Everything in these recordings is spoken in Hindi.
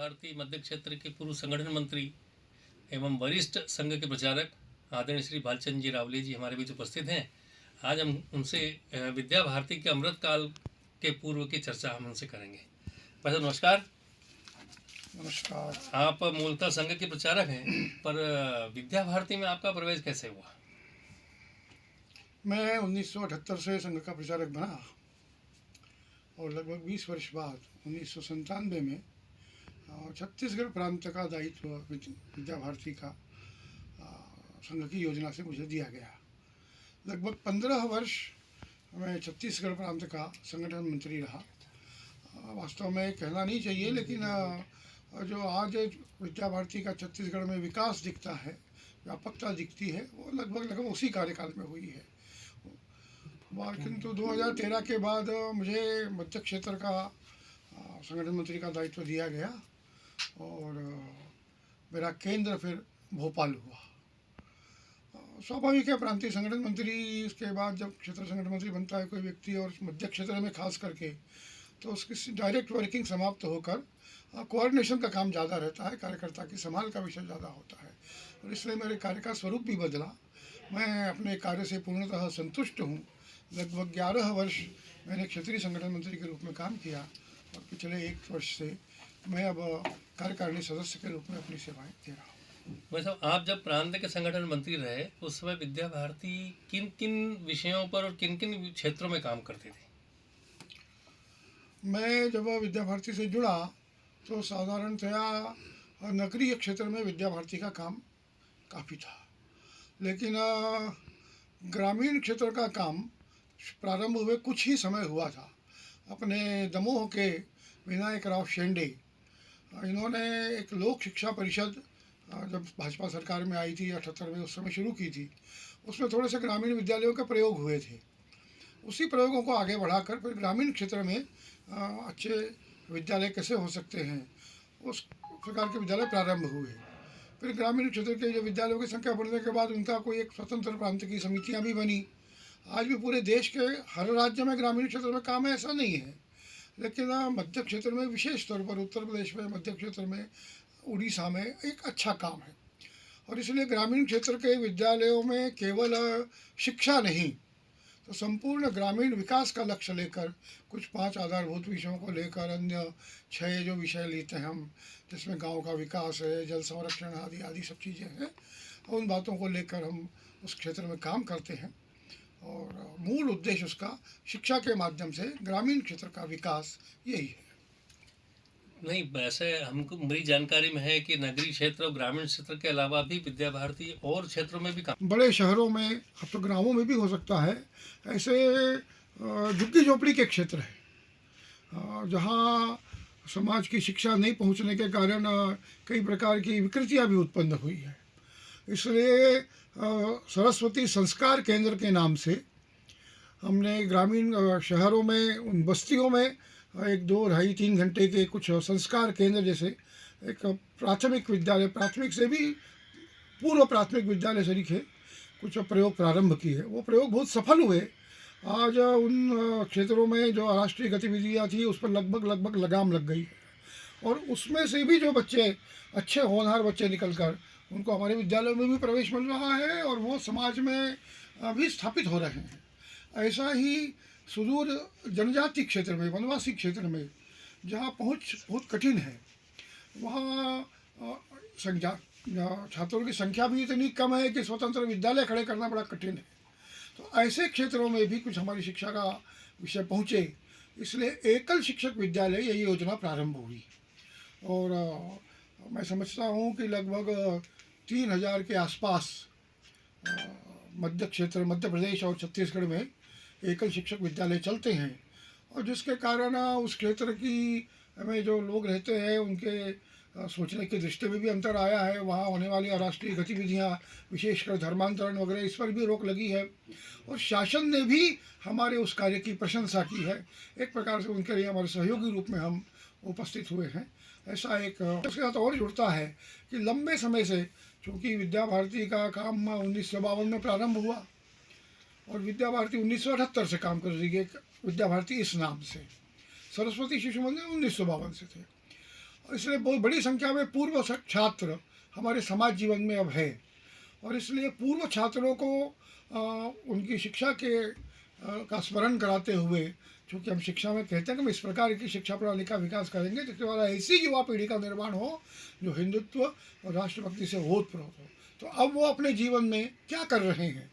भारती मध्य क्षेत्र के पूर्व संगठन मंत्री एवं वरिष्ठ संघ के प्रचारक आदरणीय श्री भालचंद जी रावले जी हमारे बीच उपस्थित हैं। आज हम उनसे विद्या भारती के अमृत काल के पूर्व की चर्चा हम उनसे करेंगे। भाई साहब नमस्कार। नमस्कार। आप मूलतः संघ के प्रचारक हैं, पर विद्या भारती में आपका प्रवेश कैसे हुआ? मैं 1978 से संघ का प्रचारक बना और लगभग 20 वर्ष बाद 1997 में छत्तीसगढ़ प्रांत का दायित्व विद्या भारती का संघ की योजना से मुझे दिया गया। लगभग 15 वर्ष मैं छत्तीसगढ़ प्रांत का संगठन मंत्री रहा। वास्तव में कहना नहीं चाहिए, लेकिन जो आज विद्या भारती का छत्तीसगढ़ में विकास दिखता है, व्यापकता दिखती है, वो लगभग उसी कार्यकाल में हुई है। किंतु 2013 के बाद मुझे मध्य क्षेत्र का संगठन मंत्री का दायित्व दिया गया और मेरा केंद्र फिर भोपाल हुआ। स्वाभाविक है, प्रांतीय संगठन मंत्री इसके बाद जब क्षेत्र संगठन मंत्री बनता है कोई व्यक्ति, और मध्य क्षेत्र में खास करके, तो उसकी डायरेक्ट वर्किंग समाप्त होकर कोऑर्डिनेशन का काम ज़्यादा रहता है, कार्यकर्ता की संभाल का विषय ज़्यादा होता है, और इसलिए मेरे कार्य का स्वरूप भी बदला। मैं अपने कार्य से पूर्णतः संतुष्ट हूँ। लगभग 11 वर्ष मैंने क्षेत्रीय संगठन मंत्री के रूप में काम किया और पिछले 1 वर्ष से मैं अब कार्यकारिणी सदस्य के रूप में अपनी सेवाएं दे रहा हूँ। वैसे आप जब प्रांत के संगठन मंत्री रहे उस समय विद्या भारती किन किन विषयों पर और किन किन क्षेत्रों में काम करती थी? मैं जब विद्या भारती से जुड़ा तो साधारणतया नगरीय क्षेत्र में विद्या भारती का काम काफ़ी था, लेकिन ग्रामीण क्षेत्र का काम प्रारंभ हुए कुछ ही समय हुआ था। अपने दमोह के विनायक राव शेंडे, इन्होंने एक लोक शिक्षा परिषद जब भाजपा सरकार में आई थी 78 में, उस समय शुरू की थी। उसमें थोड़े से ग्रामीण विद्यालयों के प्रयोग हुए थे। उसी प्रयोगों को आगे बढ़ाकर फिर ग्रामीण क्षेत्र में अच्छे विद्यालय कैसे हो सकते हैं, उस प्रकार के विद्यालय प्रारंभ हुए। फिर ग्रामीण क्षेत्र के जो विद्यालयों की संख्या बढ़ने के बाद उनका कोई एक स्वतंत्र प्रांत की समितियां भी बनी। आज भी पूरे देश के हर राज्य में ग्रामीण क्षेत्र में काम है ऐसा नहीं है, लेकिन मध्य क्षेत्र में, विशेष तौर पर उत्तर प्रदेश में, मध्य क्षेत्र में, उड़ीसा में एक अच्छा काम है। और इसलिए ग्रामीण क्षेत्र के विद्यालयों में केवल शिक्षा नहीं, तो संपूर्ण ग्रामीण विकास का लक्ष्य लेकर कुछ 5 आधारभूत विषयों को लेकर अन्य 6 जो विषय लेते हैं हम, जिसमें गांव का विकास है, जल संरक्षण आदि आदि सब चीज़ें हैं, उन बातों को लेकर हम उस क्षेत्र में काम करते हैं। और मूल उद्देश्य उसका शिक्षा के माध्यम से ग्रामीण क्षेत्र का विकास यही है। नहीं, वैसे हमको मेरी जानकारी में है कि नगरीय क्षेत्र और ग्रामीण क्षेत्र के अलावा भी विद्या भारती और क्षेत्रों में भी काम, बड़े शहरों में, अब तो ग्रामों में भी हो सकता है, ऐसे झुग्गी झोपड़ी के क्षेत्र है जहाँ समाज की शिक्षा नहीं पहुँचने के कारण कई प्रकार की विकृतियाँ भी उत्पन्न हुई है। इसलिए सरस्वती संस्कार केंद्र के नाम से हमने ग्रामीण शहरों में, उन बस्तियों में 1, 2, 2.5, 3 घंटे के कुछ संस्कार केंद्र जैसे एक प्राथमिक विद्यालय, प्राथमिक से भी पूर्व प्राथमिक विद्यालय सरीखे कुछ प्रयोग प्रारंभ किए। वो प्रयोग बहुत सफल हुए। आज उन क्षेत्रों में जो राष्ट्रीय गतिविधियाँ थी उस पर लगभग लगाम लग गई है, और उसमें से भी जो बच्चे, अच्छे होनहार बच्चे निकल कर उनको हमारे विद्यालयों में भी प्रवेश मिल रहा है और वो समाज में भी स्थापित हो रहे हैं। ऐसा ही सुदूर जनजाति क्षेत्र में, वनवासी क्षेत्र में, जहाँ पहुँच बहुत कठिन है, वहाँ छात्रों की संख्या भी इतनी कम है कि स्वतंत्र विद्यालय खड़े करना बड़ा कठिन है। तो ऐसे क्षेत्रों में भी कुछ हमारी शिक्षा का विषय पहुँचे, इसलिए एकल शिक्षक विद्यालय यही योजना प्रारंभ हुई। और मैं समझता हूँ कि लगभग 3000 के आसपास मध्य क्षेत्र, मध्य प्रदेश और छत्तीसगढ़ में एकल शिक्षक विद्यालय चलते हैं, और जिसके कारण उस क्षेत्र की में जो लोग रहते हैं उनके सोचने की दृष्टि में भी अंतर आया है। वहाँ होने वाली अराष्ट्रीय गतिविधियाँ, विशेषकर धर्मांतरण वगैरह, इस पर भी रोक लगी है, और शासन ने भी हमारे उस कार्य की प्रशंसा की है। एक प्रकार से उनके लिए हमारे सहयोगी रूप में हम उपस्थित हुए हैं। ऐसा एक उसके साथ और जुड़ता है कि लंबे समय से, चूँकि विद्या भारती का काम 1952 में प्रारंभ हुआ और विद्या भारती 1978 से काम कर रही है, विद्या भारती इस नाम से। सरस्वती शिशु मंदिर 1952 से थे। इसलिए बहुत बड़ी संख्या में पूर्व छात्र हमारे समाज जीवन में अब है, और इसलिए पूर्व छात्रों को उनकी शिक्षा का स्मरण कराते हुए, चूँकि हम शिक्षा में कहते हैं कि हम इस प्रकार की शिक्षा प्रणाली का विकास करेंगे जिसके द्वारा ऐसी युवा पीढ़ी का निर्माण हो जो हिंदुत्व और राष्ट्रभक्ति से ओतप्रोत हो। तो अब वो अपने जीवन में क्या कर रहे हैं,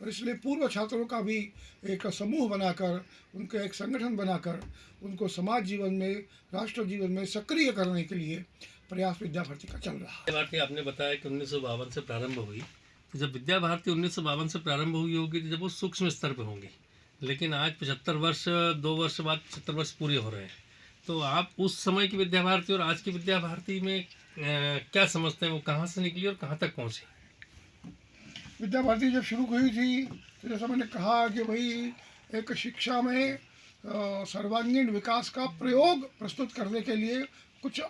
और इसलिए पूर्व छात्रों का भी एक समूह बनाकर, उनका एक संगठन बनाकर उनको समाज जीवन में, राष्ट्र जीवन में सक्रिय करने के लिए प्रयास विद्या भारती का चल रहा है। विद्या भारती आपने बताया कि 1952 से प्रारंभ हुई, तो जब विद्या भारती 1952 से प्रारंभ हुई होगी तो जब वो सूक्ष्म स्तर पर होंगी, लेकिन आज 75 वर्ष, 2 वर्ष बाद 75 वर्ष पूरे हो रहे हैं। तो आप उस समय की विद्या भारती और आज की विद्या भारती में क्या समझते हैं, वो कहाँ से निकली और कहाँ तक पहुँची? विद्या भारती जब शुरू हुई थी तो जैसा मैंने कहा कि भाई एक शिक्षा में सर्वांगीण विकास का प्रयोग प्रस्तुत करने के लिए कुछ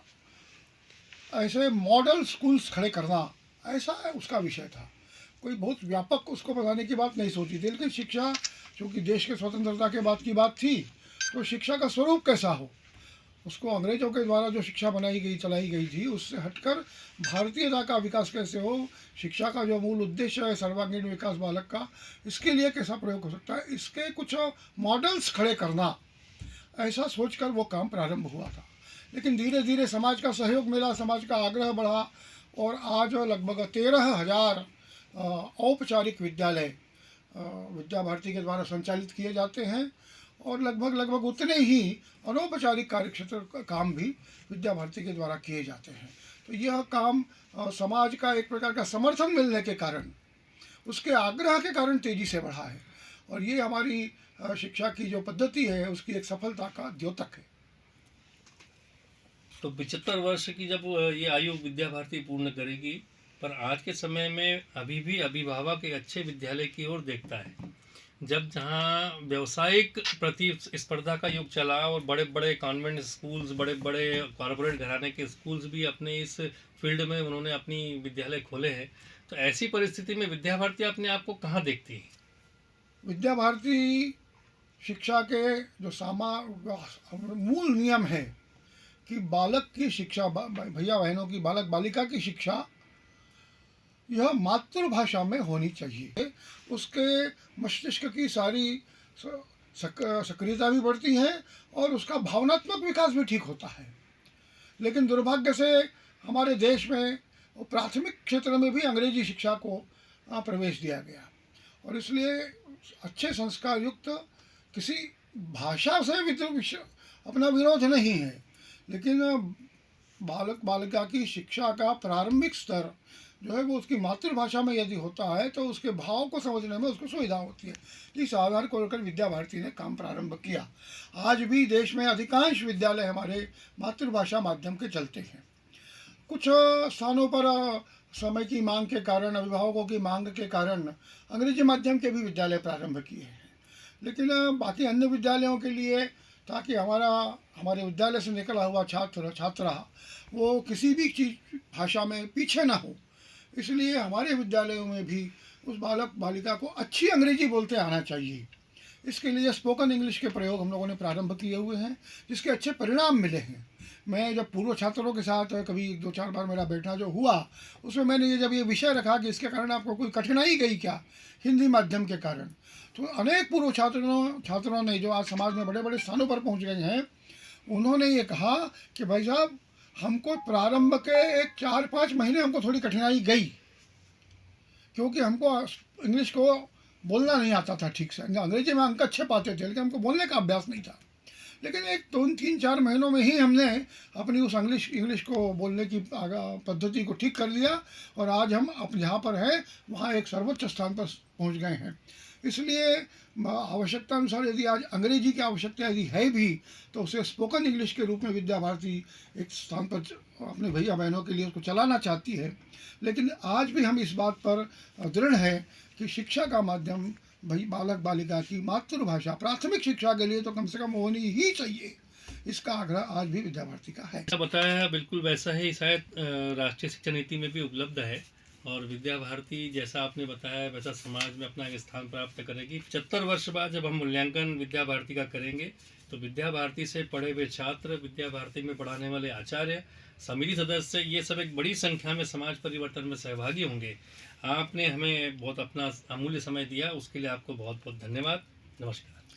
ऐसे मॉडल स्कूल्स खड़े करना, ऐसा उसका विषय था। कोई बहुत व्यापक उसको बनाने की बात नहीं सोची थी, लेकिन शिक्षा चूँकि देश के स्वतंत्रता के बाद की बात थी, तो शिक्षा का स्वरूप कैसा हो, उसको अंग्रेजों के द्वारा जो शिक्षा बनाई गई, चलाई गई थी, उससे हटकर भारतीयता का विकास कैसे हो, शिक्षा का जो मूल उद्देश्य है सर्वांगीण विकास बालक का, इसके लिए कैसा प्रयोग हो सकता है, इसके कुछ मॉडल्स खड़े करना, ऐसा सोचकर वो काम प्रारंभ हुआ था। लेकिन धीरे धीरे समाज का सहयोग मिला, समाज का आग्रह बढ़ा, और आज लगभग 13,000 औपचारिक विद्यालय विद्या भारती के द्वारा संचालित किए जाते हैं, और लगभग उतने ही अनौपचारिक कार्यक्षेत्र का काम भी विद्या भारती के द्वारा किए जाते हैं। तो यह काम समाज का एक प्रकार का समर्थन मिलने के कारण, उसके आग्रह के कारण तेज़ी से बढ़ा है, और ये हमारी शिक्षा की जो पद्धति है उसकी एक सफलता का द्योतक है। तो 75 वर्ष की जब ये आयु विद्या भारती पूर्ण करेगी, पर आज के समय में अभी भी अभिभावक एक अच्छे विद्यालय की ओर देखता है। जब जहाँ व्यावसायिक प्रतिस्पर्धा का युग चला और बड़े बड़े कॉन्वेंट स्कूल्स, बड़े बड़े कॉरपोरेट घराने के स्कूल्स भी अपने इस फील्ड में उन्होंने अपनी विद्यालय खोले हैं, तो ऐसी परिस्थिति में विद्या भारती अपने आप को कहाँ देखती है? विद्या भारती शिक्षा के जो मूल नियम है कि बालक की शिक्षा, भैया बहनों की, बालक बालिका की शिक्षा यह मातृभाषा में होनी चाहिए। उसके मस्तिष्क की सारी सक्रियता भी बढ़ती है और उसका भावनात्मक विकास भी ठीक होता है। लेकिन दुर्भाग्य से हमारे देश में प्राथमिक क्षेत्र में भी अंग्रेजी शिक्षा को प्रवेश दिया गया, और इसलिए अच्छे संस्कार युक्त किसी भाषा से अपना विरोध नहीं है, लेकिन बालक बालिका की शिक्षा का प्रारंभिक स्तर जो है वो उसकी मातृभाषा में यदि होता है तो उसके भाव को समझने में उसको सुविधा होती है। इस आधार को लेकर विद्या भारती ने काम प्रारंभ किया। आज भी देश में अधिकांश विद्यालय हमारे मातृभाषा माध्यम के चलते हैं। कुछ स्थानों पर समय की मांग के कारण, अभिभावकों की मांग के कारण अंग्रेजी माध्यम के भी विद्यालय प्रारंभ किए हैं, लेकिन बाकी अन्य विद्यालयों के लिए, ताकि हमारे विद्यालय से निकला हुआ छात्र छात्रा वो किसी भी चीज़ भाषा में पीछे ना हो, इसलिए हमारे विद्यालयों में भी उस बालक बालिका को अच्छी अंग्रेजी बोलते आना चाहिए। इसके लिए स्पोकन इंग्लिश के प्रयोग हम लोगों ने प्रारंभ किए हुए हैं, जिसके अच्छे परिणाम मिले हैं। मैं जब पूर्व छात्रों के साथ कभी 2-4 बार मेरा बैठना जो हुआ, उसमें मैंने जब ये विषय रखा कि इसके कारण आपको कोई कठिनाई गई क्या हिंदी माध्यम के कारण, तो अनेक पूर्व छात्रों ने जो आज समाज में बड़े बड़े स्थानों पर पहुंच गए हैं, उन्होंने ये कहा कि भाई साहब, हमको प्रारंभ के एक 4-5 महीने हमको थोड़ी कठिनाई गई, क्योंकि हमको इंग्लिश को बोलना नहीं आता था ठीक से। अंग्रेजी में अंक अच्छे पाते थे, लेकिन हमको बोलने का अभ्यास नहीं था। लेकिन एक 2-3-4 महीनों में ही हमने अपनी उस इंग्लिश को बोलने की पद्धति को ठीक कर लिया, और आज हम जहाँ पर हैं वहाँ एक सर्वोच्च स्थान पर पहुँच गए हैं। इसलिए आवश्यकता अनुसार यदि आज अंग्रेजी की आवश्यकता यदि है भी, तो उसे स्पोकन इंग्लिश के रूप में विद्या भारती एक स्थान पर अपने भैया बहनों के लिए उसको चलाना चाहती है। लेकिन आज भी हम इस बात पर दृढ़ हैं कि शिक्षा का माध्यम भाई बालक बालिका की मातृभाषा प्राथमिक शिक्षा के लिए तो कम से कम होनी ही चाहिए। इसका आग्रह आज भी विद्या भारती का है। बताया है बिल्कुल वैसा ही शायद राष्ट्रीय शिक्षा नीति में भी उपलब्ध है, और विद्या भारती जैसा आपने बताया वैसा समाज में अपना एक स्थान प्राप्त करेगी। 75 वर्ष बाद जब हम मूल्यांकन विद्या भारती का करेंगे तो विद्या भारती से पढ़े हुए छात्र, विद्या भारती में पढ़ाने वाले आचार्य, समिति सदस्य, ये सब एक बड़ी संख्या में समाज परिवर्तन में सहभागी होंगे। आपने हमें बहुत अपना अमूल्य समय दिया, उसके लिए आपको बहुत बहुत धन्यवाद। नमस्कार।